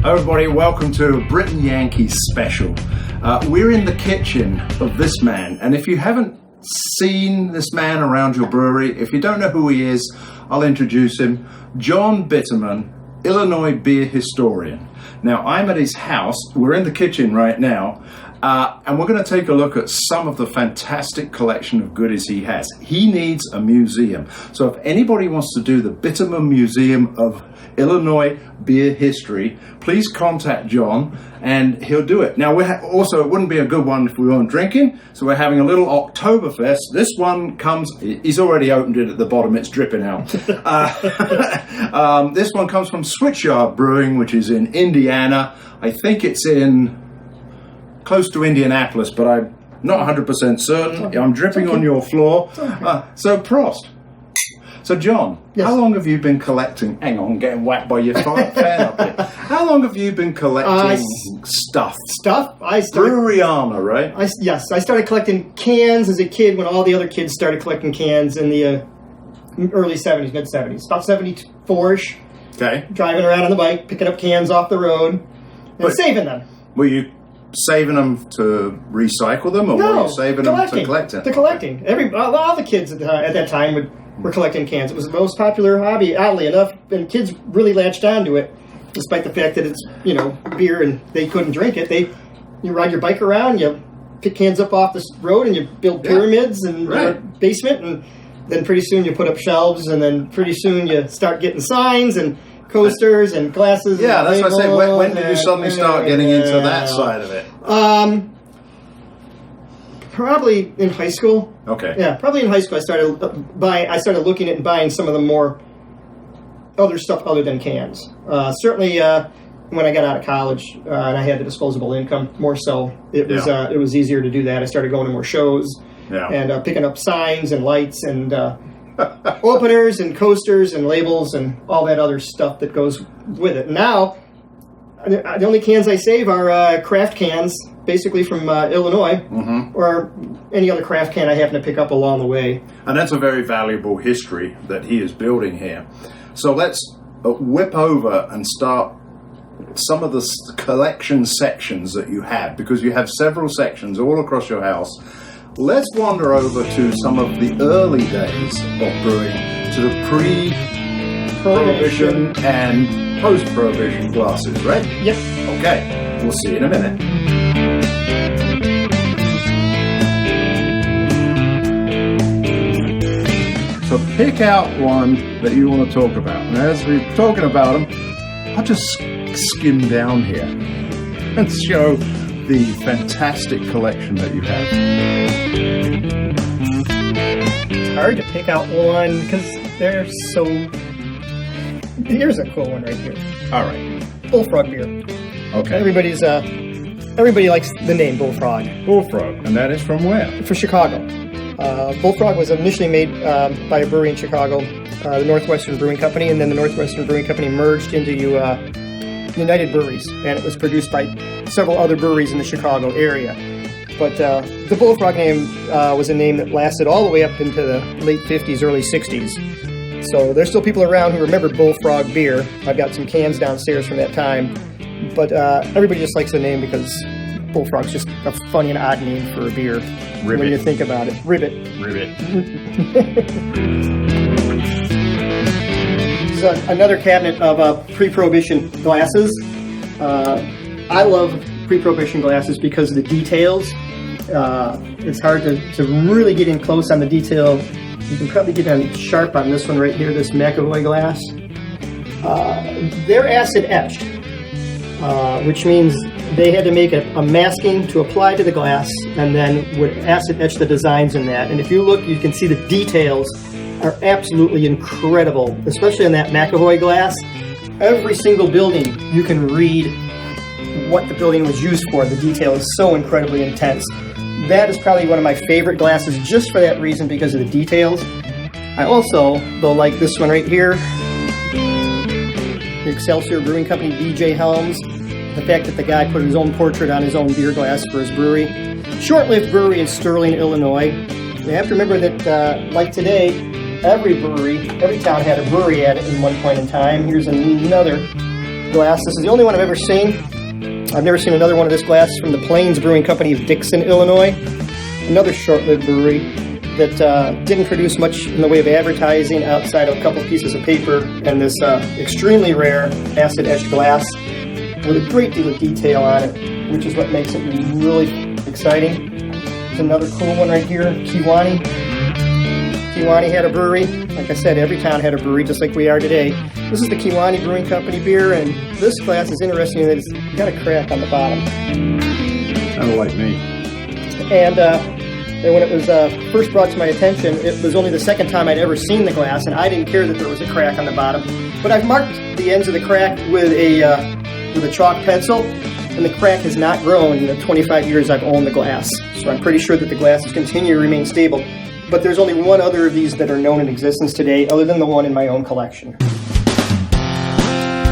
Everybody, welcome to a Brit and Yankee special. We're in the kitchen of this man, and if you haven't seen this man around your brewery, if you don't know who he is, I'll introduce him. John Bittermann, Illinois beer historian. Now, I'm at his house. We're in the kitchen right now, and we're going to take a look at some of the fantastic collection of goodies he has. He needs a museum. So if anybody wants to do the Bittermann Museum of Illinois beer history, please contact John and he'll do it. Now, also, it wouldn't be a good one if we weren't drinking, so we're having a little Oktoberfest. This one comes, he's already opened it at the bottom, it's dripping out. This one comes from Switchyard Brewing, which is in Indiana. I think it's in close to Indianapolis, but I'm not 100% certain. Okay. I'm dripping on your floor. Okay. So, Prost. So, John, yes. How long have you been collecting? Hang on, I'm getting whacked by your fan up here. How long have you been collecting stuff? Breweriana, right? Yes, I started collecting cans as a kid when all the other kids started collecting cans in the early 70s, mid-70s. About 74-ish. Okay. Driving around on the bike, picking up cans off the road, and saving them. Were you saving them to recycle them, or were you saving them to collect them? To collecting. All the kids at that time were collecting cans. It was the most popular hobby, oddly enough, and kids really latched onto it, despite the fact that it's, beer and they couldn't drink it. You ride your bike around, you pick cans up off the road, and you build pyramids and basement, and then pretty soon you put up shelves, and then pretty soon you start getting signs and coasters and glasses. Yeah, that's what I say. When did you suddenly start getting into that side of it? Probably in high school. Okay. Yeah, probably in high school. I started looking at and buying some of the more other stuff other than cans. Certainly, when I got out of college and I had the disposable income, more so, it was easier to do that. I started going to more shows and picking up signs and lights and openers and coasters and labels and all that other stuff that goes with it. Now, the only cans I save are craft cans, basically from Illinois, or any other craft can I happen to pick up along the way. And that's a very valuable history that he is building here. So let's whip over and start some of the collection sections that you have, because you have several sections all across your house. Let's wander over to some of the early days of brewing, to the pre-prohibition and post-prohibition glasses, right? Yep. Okay, we'll see you in a minute. So pick out one that you want to talk about. And as we're talking about them, I'll just skim down here and show the fantastic collection that you have. It's hard to pick out one because they're so... Here's a cool one right here. All right. Bullfrog beer. Okay. Everybody likes the name Bullfrog. Bullfrog. And that is from where? From Chicago. Bullfrog was initially made by a brewery in Chicago, the Northwestern Brewing Company, and then the Northwestern Brewing Company merged into United Breweries, and it was produced by several other breweries in the Chicago area. But the Bullfrog name was a name that lasted all the way up into the late 50s, early 60s. So there's still people around who remember Bullfrog beer. I've got some cans downstairs from that time. But everybody just likes the name because Bullfrog's just a funny and odd name for a beer. Ribbit. When you think about it. Ribbit. This is another cabinet of pre-prohibition glasses. I love pre-prohibition glasses because of the details. It's hard to really get in close on the detail. You can probably get on sharp on this one right here, this McAvoy glass. They're acid etched, which means they had to make a masking to apply to the glass and then would acid etch the designs in that. And if you look, you can see the details are absolutely incredible, especially on that McAvoy glass. Every single building, you can read what the building was used for. The detail is so incredibly intense. That is probably one of my favorite glasses just for that reason, because of the details. I also, though, like this one right here, the Excelsior Brewing Company, B.J. Helms. The fact that the guy put his own portrait on his own beer glass for his brewery. Short-lived brewery in Sterling, Illinois. You have to remember that, like today, every town had a brewery at it in one point in time. Here's another glass. This is the only one I've ever seen. I've never seen another one of this glass from the Plains Brewing Company of Dixon, Illinois. Another short-lived brewery that didn't produce much in the way of advertising outside of a couple pieces of paper and this extremely rare acid-etched glass with a great deal of detail on it, which is what makes it really exciting. There's another cool one right here, Kiwani. Kiwani had a brewery. Like I said, every town had a brewery, just like we are today. This is the Kiwani Brewing Company beer, and this glass is interesting in that it's got a crack on the bottom. Kind of like me. And when it was first brought to my attention, it was only the second time I'd ever seen the glass, and I didn't care that there was a crack on the bottom. But I've marked the ends of the crack with a chalk pencil, and the crack has not grown in the 25 years I've owned the glass. So I'm pretty sure that the glass has continued to remain stable. But there's only one other of these that are known in existence today, other than the one in my own collection.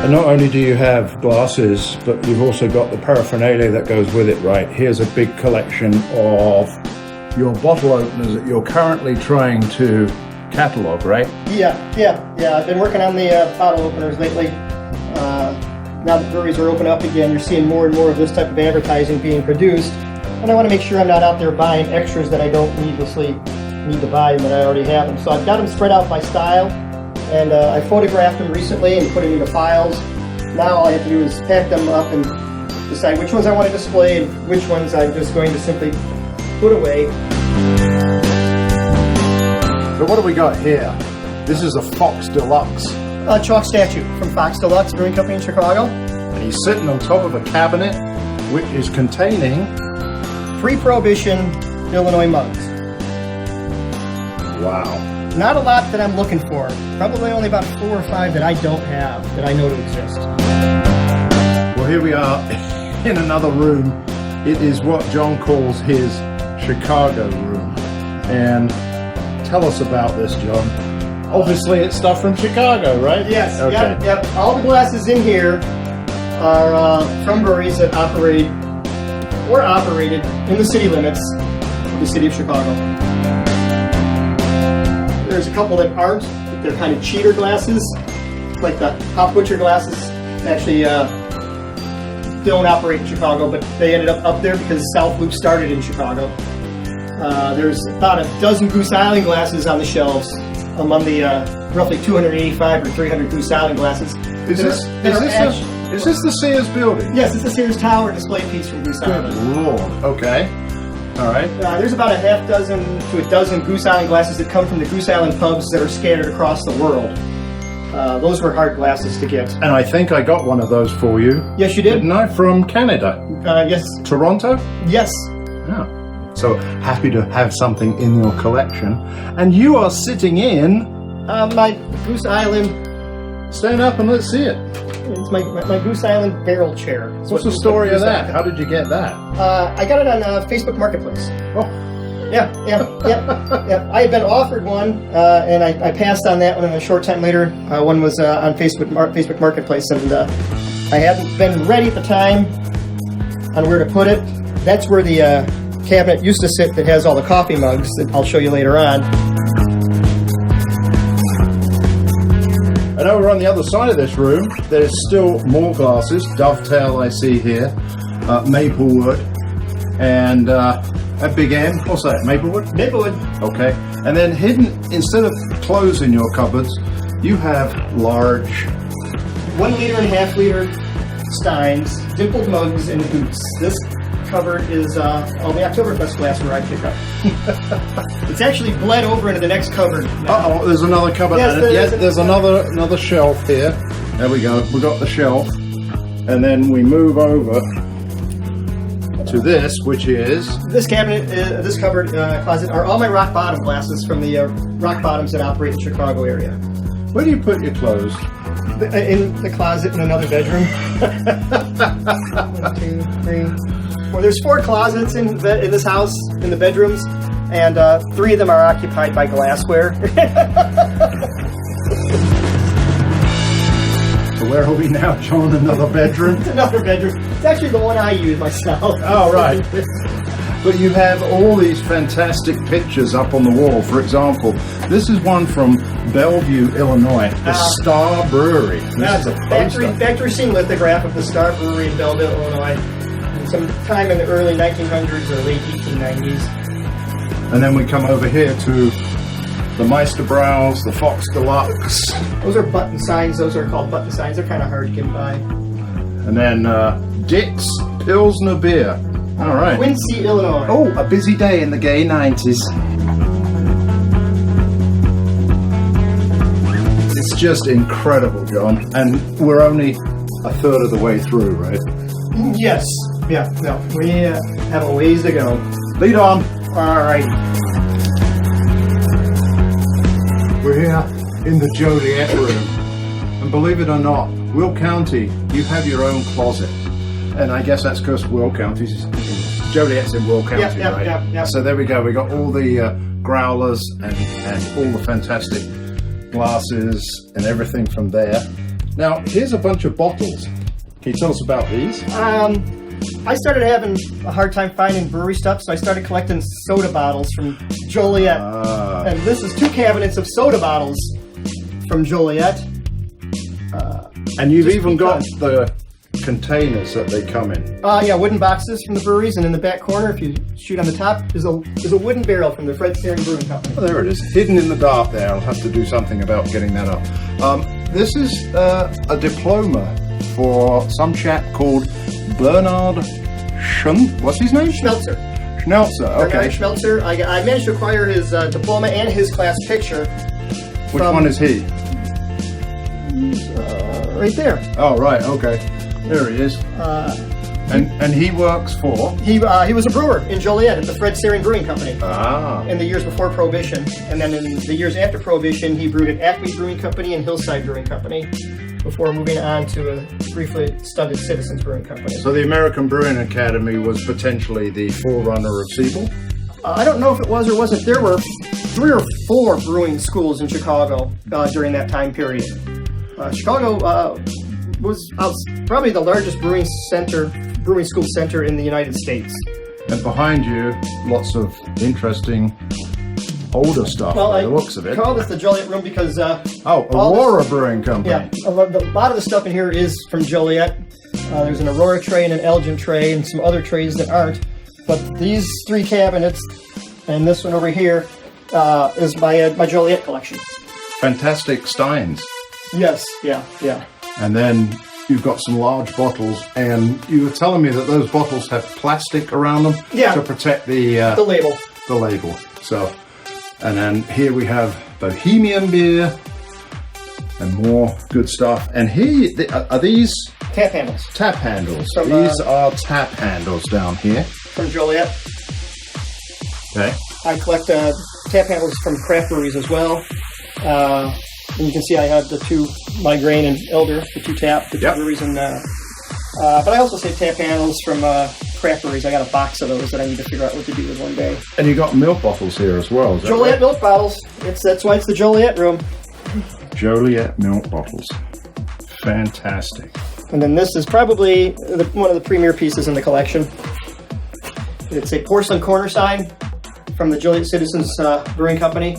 And not only do you have glasses, but you've also got the paraphernalia that goes with it, right? Here's a big collection of your bottle openers that you're currently trying to catalog, right? Yeah. I've been working on the bottle openers lately. Now that breweries are open up again, you're seeing more and more of this type of advertising being produced. And I want to make sure I'm not out there buying extras that I don't needlessly need to buy and that I already have them. So I've got them spread out by style, and I photographed them recently and put them into files. Now all I have to do is pack them up and decide which ones I want to display and which ones I'm just going to simply put away. So what do we got here? This is a Fox Deluxe. A chalk statue from Fox Deluxe Brewing Company in Chicago. And he's sitting on top of a cabinet which is containing Pre-Prohibition Illinois mugs. Wow. Not a lot that I'm looking for. Probably only about 4 or 5 that I don't have, that I know to exist. Well, here we are in another room. It is what John calls his Chicago room. And tell us about this, John. Obviously, it's stuff from Chicago, right? Yes, okay. Yep. All the glasses in here are from breweries that operate or operated in the city limits of the city of Chicago. There's a couple that aren't. They're kind of cheater glasses, like the Hop Butcher glasses. Actually, don't operate in Chicago, but they ended up there because South Loop started in Chicago. There's about a dozen Goose Island glasses on the shelves among the roughly 285 or 300 Goose Island glasses. Is this the Sears building? Yes, it's the Sears Tower display piece from Goose Island. Good Lord. Okay. All right. There's about a half dozen to a dozen Goose Island glasses that come from the Goose Island pubs that are scattered across the world. Those were hard glasses to get. And I think I got one of those for you. Yes, you did. Didn't I? From Canada. Yes. Toronto? Yes. Yeah. So happy to have something in your collection. And you are sitting in... my Goose Island... Stand up and let's see it. It's my Goose Island barrel chair. What's the story of that? How did you get that? I got it on Facebook Marketplace. Oh. Yeah. I had been offered one, and I passed on that one, and a short time later, one was on Facebook Marketplace, and I hadn't been ready at the time on where to put it. That's where the cabinet used to sit that has all the coffee mugs that I'll show you later on. And over on the other side of this room, there's still more glasses. Dovetail, I see here. Maplewood. And a Big M. What's that? Maplewood? Maplewood. Okay. And then hidden, instead of clothes in your cupboards, you have large 1 liter and a half liter Steins, dimpled mugs, and boots. This cupboard is all the Oktoberfest glass where I pick up. It's actually bled over into the next cupboard. Uh-oh, there's another cupboard. Yes, there's another shelf here. There we go. We got the shelf. And then we move over to this, which is... This cabinet, this cupboard closet are all my rock bottom glasses from the rock bottoms that operate in the Chicago area. Where do you put your clothes? In the closet in another bedroom. 1, 2, 3... Well, there's 4 closets in this house, in the bedrooms, and 3 of them are occupied by glassware. So where are we now, John? Another bedroom? It's another bedroom. It's actually the one I use myself. Oh, right. But you have all these fantastic pictures up on the wall. For example, this is one from Bellevue, Illinois, the Star Brewery. That's a factory scene lithograph of the Star Brewery in Bellevue, Illinois, sometime in the early 1900s or late 1890s. And then we come over here to the Meister Browse, the Fox Deluxe. Those are button signs. Those are called button signs. They're kind of hard to get by. And then Dick's Pilsner Beer. All right. Quincy, Illinois. Oh, a busy day in the gay 90s. It's just incredible, John. And we're only a third of the way through, right? Yes. Yeah. No. We have a ways to go. Lead on. All right. We're here in the Joliet room. And believe it or not, Will County, you have your own closet. And I guess that's because Will County's, Joliet's in Will County, right? Yeah. So there we go. We got all the growlers and all the fantastic glasses and everything from there. Now, here's a bunch of bottles. Can you tell us about these? I started having a hard time finding brewery stuff, so I started collecting soda bottles from Joliet. And this is 2 cabinets of soda bottles from Joliet. And you've even got the containers that they come in. Yeah, wooden boxes from the breweries, and in the back corner, if you shoot on the top, is a wooden barrel from the Fred Steering Brewing Company. Oh, there it is, hidden in the dark there. I'll have to do something about getting that up. This is a diploma for some chap called Bernard what's his name? Schmelzer. Schmelzer, okay. Bernard Schmelzer. I managed to acquire his diploma and his class picture. Which one is he? Right there. Oh, right, okay. There he is. And he works for? He was a brewer in Joliet at the Fred Steering Brewing Company. In the years before Prohibition. And then in the years after Prohibition, he brewed at Acme Brewing Company and Hillside Brewing Company before moving on to a briefly studied Citizens Brewing Company. So the American Brewing Academy was potentially the forerunner of Siebel? I don't know if it was or wasn't. There were 3 or 4 brewing schools in Chicago during that time period. Chicago was probably the largest brewing school center in the United States. And behind you, lots of interesting older stuff by the looks of it. I call this the Joliet room because... Aurora Brewing Company. Yeah, a lot of the stuff in here is from Joliet. There's an Aurora tray and an Elgin tray and some other trays that aren't. But these 3 cabinets and this one over here is my Joliet collection. Fantastic Steins. Yes, yeah. And then you've got some large bottles, and you were telling me that those bottles have plastic around them to protect the label. The label. So, and then here we have Bohemian beer and more good stuff. And here are these tap handles. Tap handles. These are tap handles down here from Joliet. Okay. I collect tap handles from craft breweries as well. And you can see I have the 2 Migraine and Elder, the 2 tap, the 2 breweries, and but I also save tap handles from craft breweries. I got a box of those that I need to figure out what to do with one day. And you got milk bottles here as well. Is that Joliet right? milk bottles. That's why it's the Joliet room. Joliet milk bottles. Fantastic. And then this is probably one of the premier pieces in the collection. It's a porcelain corner sign from the Joliet Citizens Brewing Company.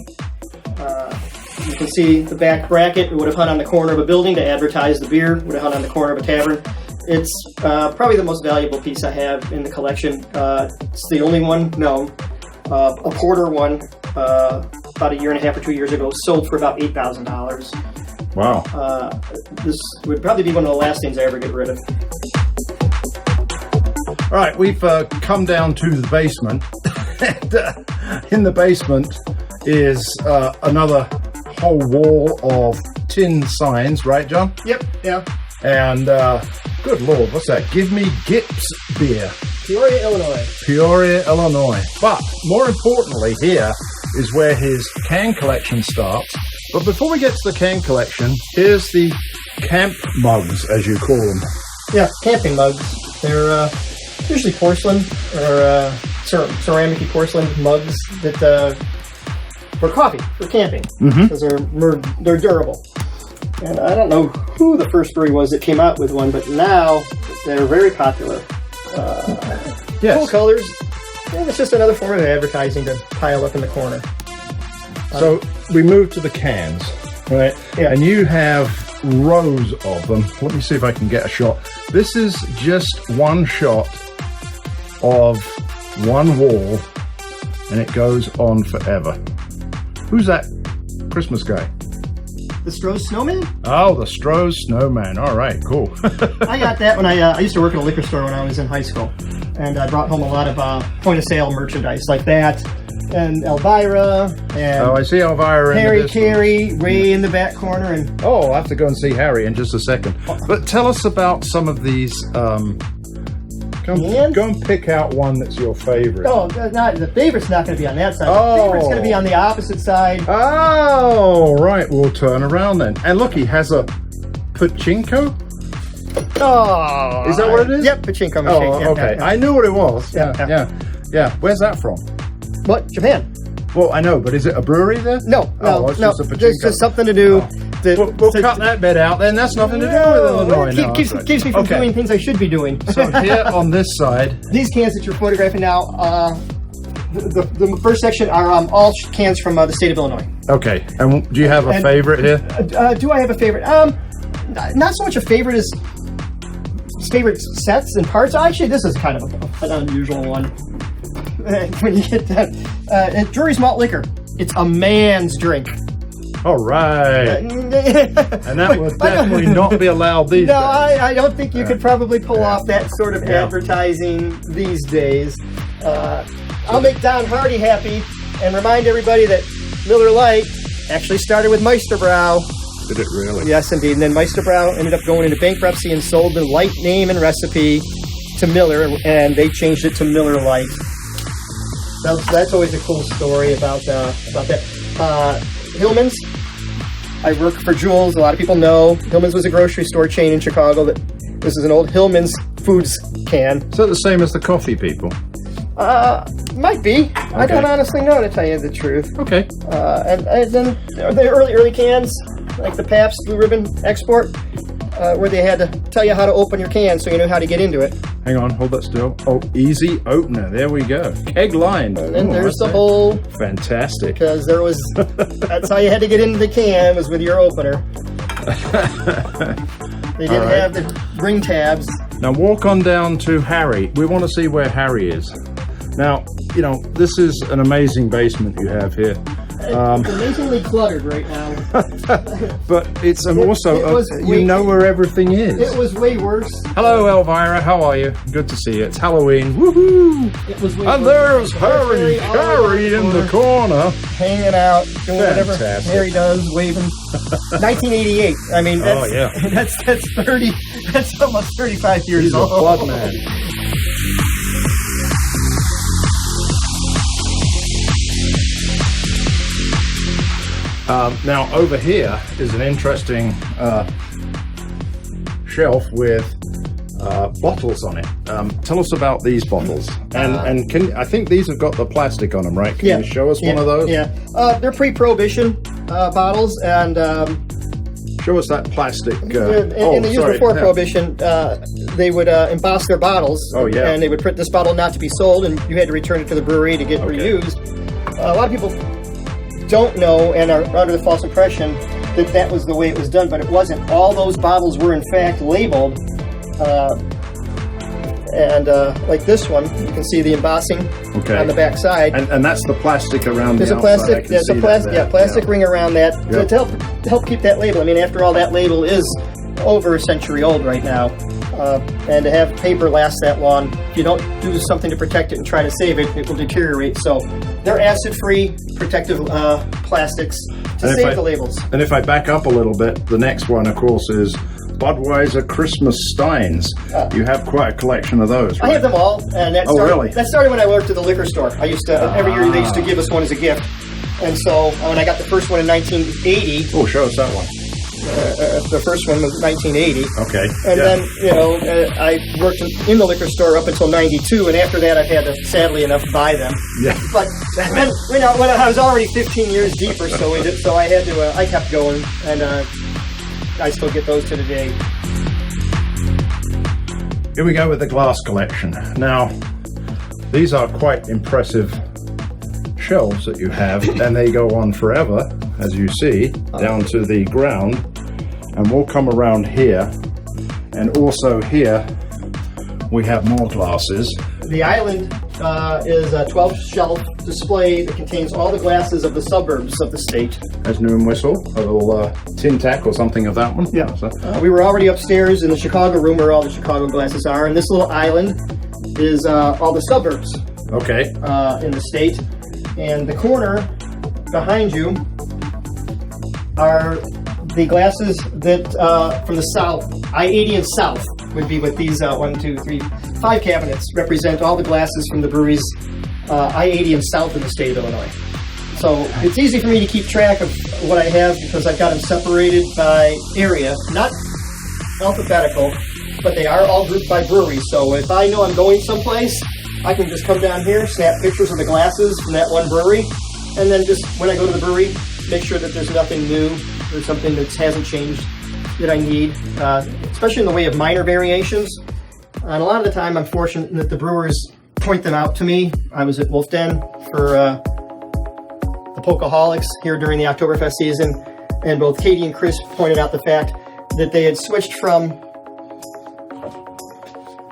You can see the back bracket. It would have hung on the corner of a building to advertise the beer. It would have hung on the corner of a tavern. It's probably the most valuable piece I have in the collection. It's the only one known. A porter one about 1.5 years or 2 years ago sold for about $8,000. Wow. This would probably be one of the last things I ever get rid of. All right, we've come down to the basement. And, in the basement is another whole wall of tin signs, right, John? Yep, yeah. And good Lord, what's that? Give me Gips beer. Peoria, Illinois. Peoria, Illinois. But more importantly, here is where his can collection starts. But before we get to the can collection, here's the camp mugs, as you call them. Yeah, camping mugs. They're usually porcelain or ceramic porcelain mugs that for coffee, for camping, because they're durable. And I don't know who the first brewery was that came out with one, but now they're very popular. Yes. Cool colors, And it's just another form of advertising to pile up in the corner. So we move to the cans, right? Yeah. And you have rows of them. Let me see if I can get a shot. This is just one shot of one wall, and it goes on forever. Who's that Christmas guy? The Stroh's Snowman? Oh, the Stroh's Snowman. All right, cool. I got that when I used to work at a liquor store when I was in high school. And I brought home a lot of point-of-sale merchandise like that. And Elvira, and Oh, I see Elvira in the Harry distance. Carey, Ray in the back corner, and Oh, I'll have to go and see Harry in just a second. But tell us about some of these. Cans? Go and pick out one that's your favorite. oh, not the favorite's not going to be on that side. Oh. The favorite's going to be on the opposite side. Oh, right. We'll turn around then. And look, he has a pachinko. Oh, Is that what it is? Yep, pachinko machine. Oh, Yeah, okay. yeah. I knew what it was. Yeah. Yeah. Where's that from? What? Japan? Well, I know, but is it a brewery there? No, it's no. just a pachinko. There's just something to do. We'll cut that bit out then. That's nothing to do with Illinois. No, keeps that's right. me from Okay. doing things I should be doing. So here on this side, These cans that you're photographing now, the first section are all cans from the state of Illinois. okay. And do you have a And- favorite here? Do I have a favorite? Not so much a favorite as favorite sets and parts. Actually, this is kind of an unusual one. When you get that, Drury's malt liquor. It's a man's drink. All right. And that would definitely not be allowed these No, days. I don't think you could probably pull off that sort of advertising these days. I'll make Don Hardy happy and remind everybody that Miller Lite actually started with Meisterbrow. Did it really? Yes, indeed. And then Meisterbrow ended up going into bankruptcy and sold the Light name and recipe to Miller, and they changed it to Miller Lite. That's always a cool story about that. Hillman's. I work for Jules. A lot of people know Hillman's was a grocery store chain in Chicago. This is an old Hillman's Foods can. Is that the same as the coffee people? Might be. I don't honestly know, to tell you the truth. Okay. And then the early cans, like the Pabst Blue Ribbon Export, where they had to tell you how to open your can so you knew how to get into it. Hang on, hold that still. Oh, easy opener. There we go. Keg lined. And then there's the whole, Fantastic. because that's how you had to get into the can, was with your opener. They didn't have the ring tabs. Now walk on down to Harry. We want to see where Harry is. Now, you know, this is an amazing basement you have here. It's amazingly cluttered right now. But it's also, you know where everything is. It was way worse. Hello, Elvira. How are you? Good to see you. It's Halloween. Woohoo! It was way And worse. there's Harry Carey in the corner. Hanging out, doing whatever Fantastic. Harry does, waving. 1988. I mean, that's, Oh, yeah. that's 30. That's almost 35 years He's a old. blood man. Now over here is an interesting shelf with bottles on it. Tell us about these bottles. And I think these have got the plastic on them, right? Can you show us one of those? Yeah, they're pre-prohibition bottles, and Show us that plastic. in the years before Prohibition, they would emboss their bottles. Oh, yeah. And they would print this bottle not to be sold, and you had to return it to the brewery to get reused. A lot of people don't know and are under the false impression that was the way it was done, but it wasn't. All those bottles were in fact labeled, and like this one, you can see the embossing on the back side. And that's the plastic around There's the a outside. plastic, plastic ring around that to help keep that label. I mean, after all, that label is over a century old right now, and to have paper last that long, if you don't do something to protect it and try to save it, it will deteriorate. So they're acid-free, protective plastics to save the labels. And if I back up a little bit, the next one, of course, is Budweiser Christmas Steins. You have quite a collection of those, right? I have them all, and that started when I worked at the liquor store. I used to every year they used to give us one as a gift, and so when I got the first one in 1980. Oh, show us that one. The first one was 1980. Okay. And then, I worked in the liquor store up until 92, and after that I've had to, sadly enough, buy them. Yeah. But then, when I was already 15 years deep or so in it, so I had to, I kept going, and I still get those to today. Here we go with the glass collection. Now, These are quite impressive shelves that you have, and they go on forever, as you see, down to the ground. And we'll come around here, and also here we have more glasses. The island is a 12-shelf display that contains all the glasses of the suburbs of the state. There's New and Whistle, a little tin tack or something of that one. Yeah. So. We were already upstairs in the Chicago room where all the Chicago glasses are, and this little island is all the suburbs Okay. in the state. And the corner behind you are the glasses that from the south, I-80 and south would be what these 1, 2, 3, 5 cabinets represent all the glasses from the breweries I-80 and south in the state of Illinois. So it's easy for me to keep track of what I have because I've got them separated by area, not alphabetical, but they are all grouped by brewery. So if I know I'm going someplace, I can just come down here, snap pictures of the glasses from that one brewery, and then just when I go to the brewery, make sure that there's nothing new or something that hasn't changed that I need, especially in the way of minor variations. And a lot of the time, I'm fortunate that the brewers point them out to me. I was at Wolf Den for the Polkaholics here during the Oktoberfest season, and both Katie and Chris pointed out the fact that they had switched from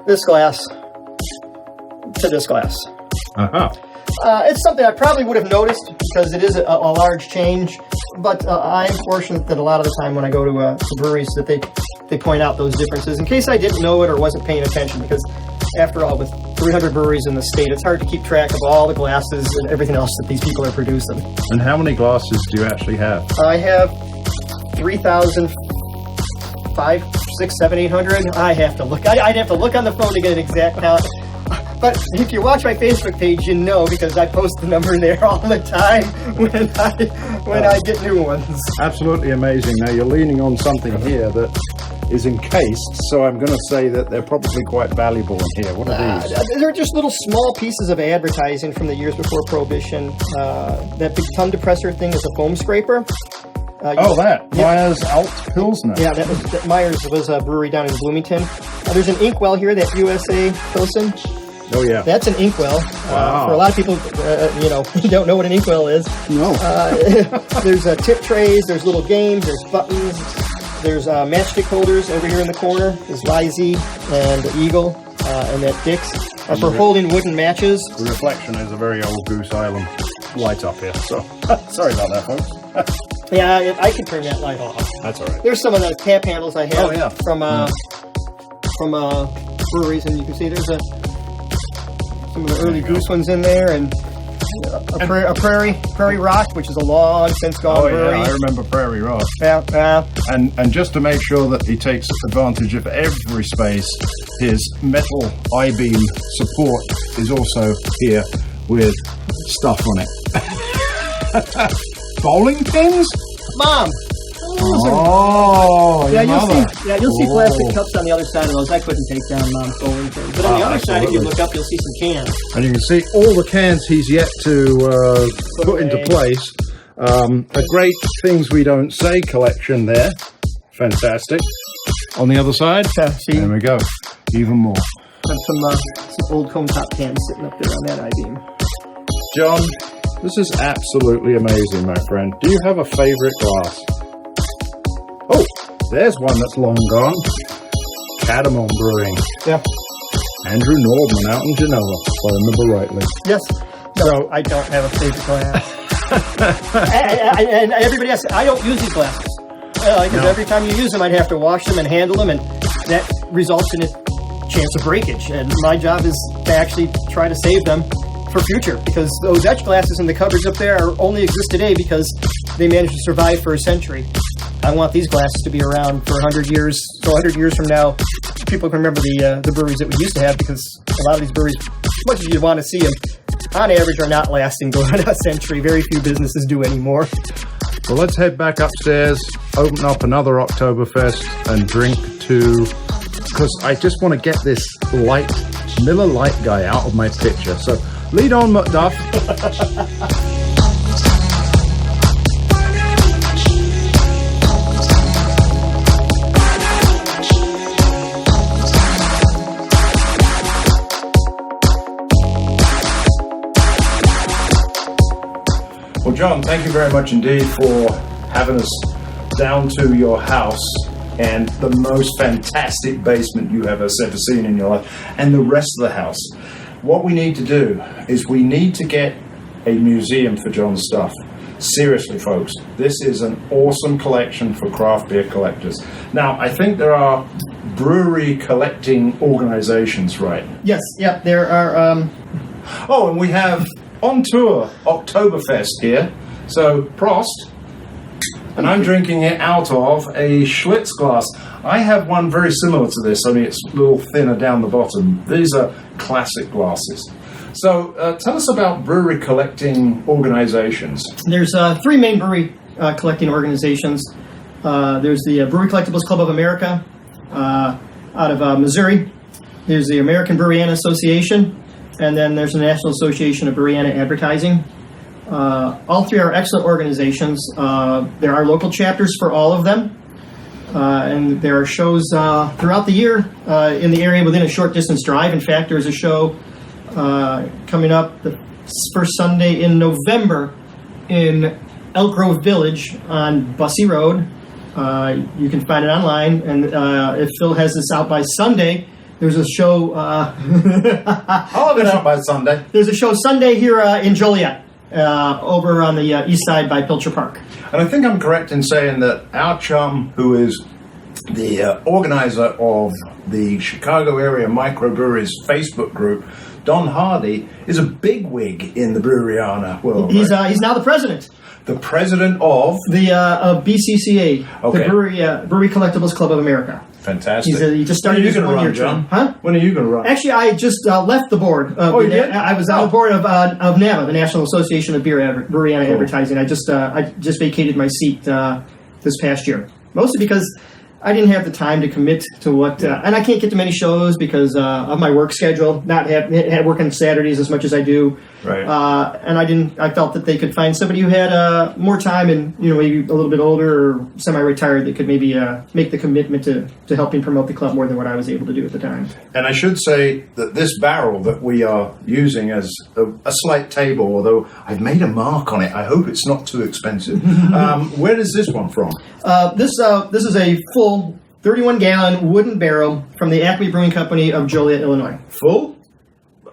this glass to this glass. Uh-huh. It's something I probably would have noticed because it is a large change, but I'm fortunate that a lot of the time when I go to breweries that they point out those differences in case I didn't know it or wasn't paying attention, because after all, with 300 breweries in the state, it's hard to keep track of all the glasses and everything else that these people are producing. And how many glasses do you actually have? I have 3,000, 5, 6, 7, 800. I have to look. I'd have to look on the phone to get an exact count. But if you watch my Facebook page, you know, because I post the number there all the time when I get new ones. Absolutely amazing. Now you're leaning on something here that is encased, so I'm going to say that they're probably quite valuable in here. What are these? They're just little small pieces of advertising from the years before Prohibition. That big tongue depressor thing is a foam scraper. That. Yep. Myers Alt Pilsner. Yeah, that Myers was a brewery down in Bloomington. There's an inkwell here, that USA Pilsen. Oh, yeah. That's an inkwell. Wow. For a lot of people, don't know what an inkwell is. No. There's tip trays, there's little games, there's buttons, there's matchstick holders over here in the corner. There's Lizzie and the Eagle and that Dix for holding wooden matches. The reflection is a very old Goose Island light up here, so sorry about that, folks. Yeah, I can turn that light off. That's all right. There's some of the tap handles I have from breweries, and you can see there's some of the early Goose ones in there, and a Prairie Rock, which is a long since gone brewery. Yeah, I remember Prairie Rock. Yeah. And just to make sure that he takes advantage of every space, his metal I-beam support is also here with stuff on it. Bowling pins? Mom! Oh, yeah, you'll see plastic cups on the other side of those. I couldn't take down Mom's bowling pins. But on the other side, if you look up, you'll see some cans. And you can see all the cans he's yet to put into place. A great Things We Don't Say collection there. Fantastic. On the other side, there we go. Even more. And some old cone top cans sitting up there on that I-beam. John, this is absolutely amazing, my friend. Do you have a favorite glass? Oh, there's one that's long gone. Cardamom Brewing. Yeah. Andrew Nordman out in Genoa, if I remember rightly. Yes. No, so I don't have a favorite glass. and everybody else, I don't use these glasses. Because every time you use them, I'd have to wash them and handle them, and that results in a chance of breakage. And my job is to actually try to save them for future, because those etch glasses in the cupboards up there only exist today because they managed to survive for a century. I want these glasses to be around for 100 years. So 100 years from now, people can remember the breweries that we used to have, because a lot of these breweries, as much as you want to see them, on average are not lasting beyond a century. Very few businesses do anymore. Well, let's head back upstairs, open up another Oktoberfest, and drink to... Because I just want to get this Miller Lite guy out of my picture. So lead on, McDuff. John, thank you very much indeed for having us down to your house and the most fantastic basement you have ever seen in your life, and the rest of the house. What we need to do is we need to get a museum for John's stuff. Seriously, folks, this is an awesome collection for craft beer collectors. Now, I think there are brewery collecting organizations, right? Yes, yeah, there are. Oh, and we have on tour Oktoberfest here. So, Prost. And I'm drinking it out of a Schlitz glass. I have one very similar to this, only it's a little thinner down the bottom. These are classic glasses. So tell us about brewery collecting organizations. There's 3 main brewery collecting organizations. There's the Brewery Collectibles Club of America out of Missouri. There's the American Breweriana Association. And then there's the National Association of Breweriana Advertising. All 3 are excellent organizations. There are local chapters for all of them. And there are shows throughout the year in the area within a short distance drive. In fact, there's a show coming up the first Sunday in November in Elk Grove Village on Bussey Road. You can find it online. And if Phil has this out by Sunday, there's a show... I'll have it out by Sunday. There's a show Sunday here in Joliet. Over on the east side by Pilcher Park. And I think I'm correct in saying that our chum, who is the organizer of the Chicago Area Microbreweries Facebook group, Don Hardy, is a bigwig in the breweriana world. He's now the president. The president of? The BCCA, okay. The Brewery Collectibles Club of America. Fantastic. He just started his 1 year term. Huh? When are you going to run? Actually, I just left the board. You did? I was on the board of NABA, the National Association of Breweriana Advertising. I just vacated my seat this past year, mostly because I didn't have the time to commit to what, and I can't get to many shows because of my work schedule. Not have work on Saturdays as much as I do, right? And I felt that they could find somebody who had more time and maybe a little bit older or semi-retired that could maybe make the commitment to helping promote the club more than what I was able to do at the time. And I should say that this barrel that we are using as a slight table, although I've made a mark on it, I hope it's not too expensive. Where is this one from? This is a full 31-gallon wooden barrel from the Acme Brewing Company of Joliet, Illinois. Full?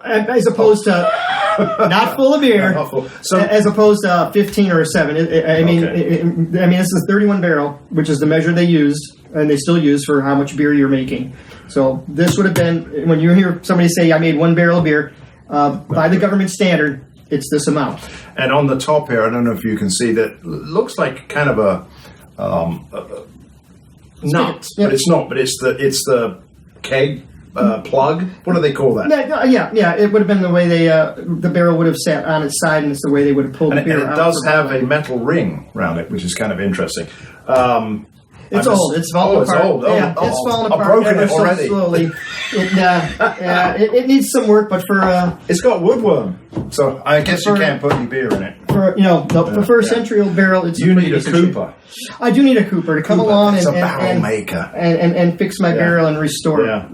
As opposed to not full of beer. Not full. So, as opposed to 15 or a 7. This is a 31 barrel, which is the measure they used and they still use for how much beer you're making. So this would have been, when you hear somebody say, I made 1 barrel of beer, by the government standard, it's this amount. And on the top here, I don't know if you can see that, looks like kind of a nut, but it's not. But it's the keg plug. What do they call that? Yeah. It would have been the way the barrel would have sat on its side, and it's the way they would have pulled the beer out. And it does have a metal ring around it, which is kind of interesting. It's old. It's falling apart. It's old. It's falling apart. I've broken it already. So slowly. It needs some work, but for it's got woodworm, so I guess you can't put any beer in it. For a century-old barrel, it's you need a Cooper. I do need a Cooper to come along and fix my barrel and restore it.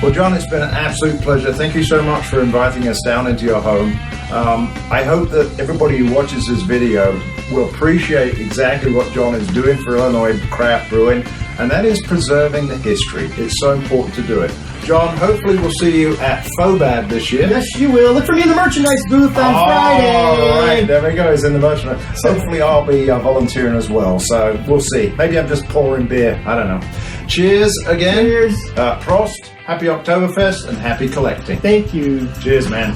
Well, John, it's been an absolute pleasure. Thank you so much for inviting us down into your home. I hope that everybody who watches this video will appreciate exactly what John is doing for Illinois craft brewing, and that is preserving the history. It's so important to do it. John, hopefully we'll see you at FOBAD this year. Yes, you will. Look for me in the merchandise booth on Friday. All right, there we go. He's in the merchandise. Hopefully I'll be volunteering as well, so we'll see. Maybe I'm just pouring beer. I don't know. Cheers again. Cheers. Prost, happy Oktoberfest, and happy collecting. Thank you. Cheers, man.